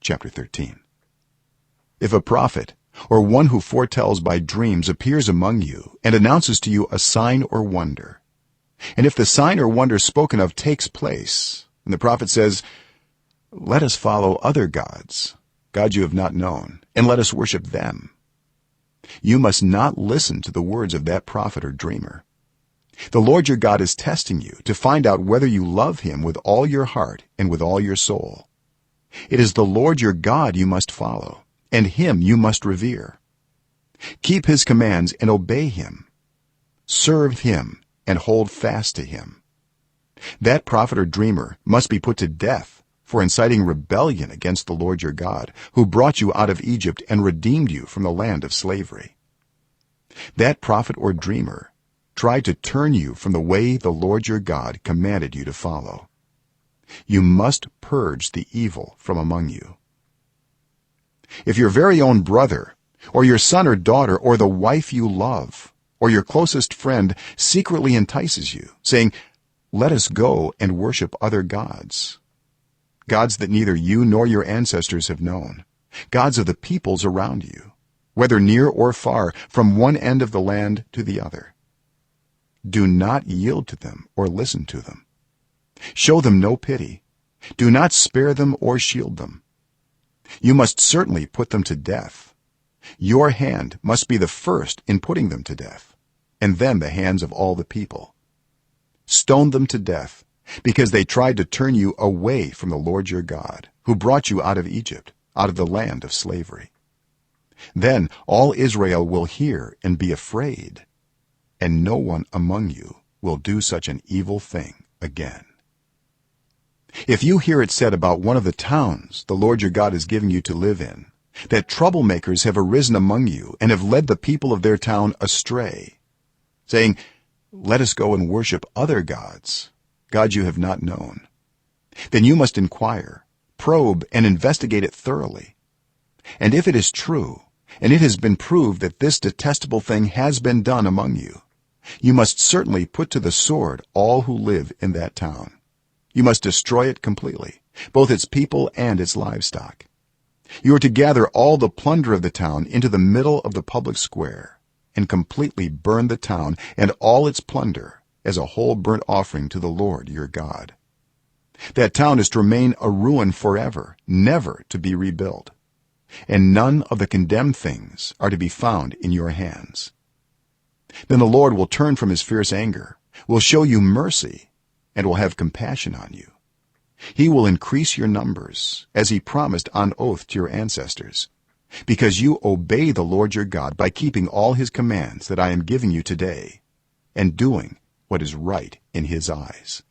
chapter 13. If a prophet or one who foretells by dreams appears among you and announces to you a sign or wonder, and if the sign or wonder spoken of takes place and the prophet says, let us follow other gods you have not known, and let us worship them, you must not listen to the words of that prophet or dreamer. The Lord your God is testing you to find out whether you love him with all your heart and with all your soul. It is the Lord your God you must follow, and him you must revere. Keep his commands and obey him. Serve him and hold fast to him. That prophet or dreamer must be put to death for inciting rebellion against the Lord your God, who brought you out of Egypt and redeemed you from the land of slavery. That prophet or dreamer tried to turn you from the way the Lord your God commanded you to follow. You must purge the evil from among you. If your very own brother or your son or daughter or the wife you love or your closest friend secretly entices you, saying, let us go and worship other gods that neither you nor your ancestors have known, gods of the peoples around you, whether near or far, from one end of the land to the other, do not yield to them or listen to them. Show them no pity. Do not spare them or shield them. You must certainly put them to death. Your hand must be the first in putting them to death, and then the hands of all the people. Stone them to death, because they tried to turn you away from the Lord your God, who brought you out of Egypt, out of the land of slavery. Then all Israel will hear and be afraid, and no one among you will do such an evil thing again. If you hear it said about one of the towns the Lord your God is giving you to live in, that troublemakers have arisen among you and have led the people of their town astray, saying, let us go and worship other gods you have not known, then you must inquire, probe, and investigate it thoroughly. And if it is true, and it has been proved that this detestable thing has been done among you, you must certainly put to the sword all who live in that town. You must destroy it completely, both its people and its livestock. You are to gather all the plunder of the town into the middle of the public square and completely burn the town and all its plunder as a whole burnt offering to the Lord your God. That town is to remain a ruin forever, never to be rebuilt, and none of the condemned things are to be found in your hands. Then the Lord will turn from his fierce anger, will show you mercy, and will have compassion on you. He will increase your numbers, as he promised on oath to your ancestors, because you obey the Lord your God by keeping all his commands that I am giving you today, and doing what is right in his eyes.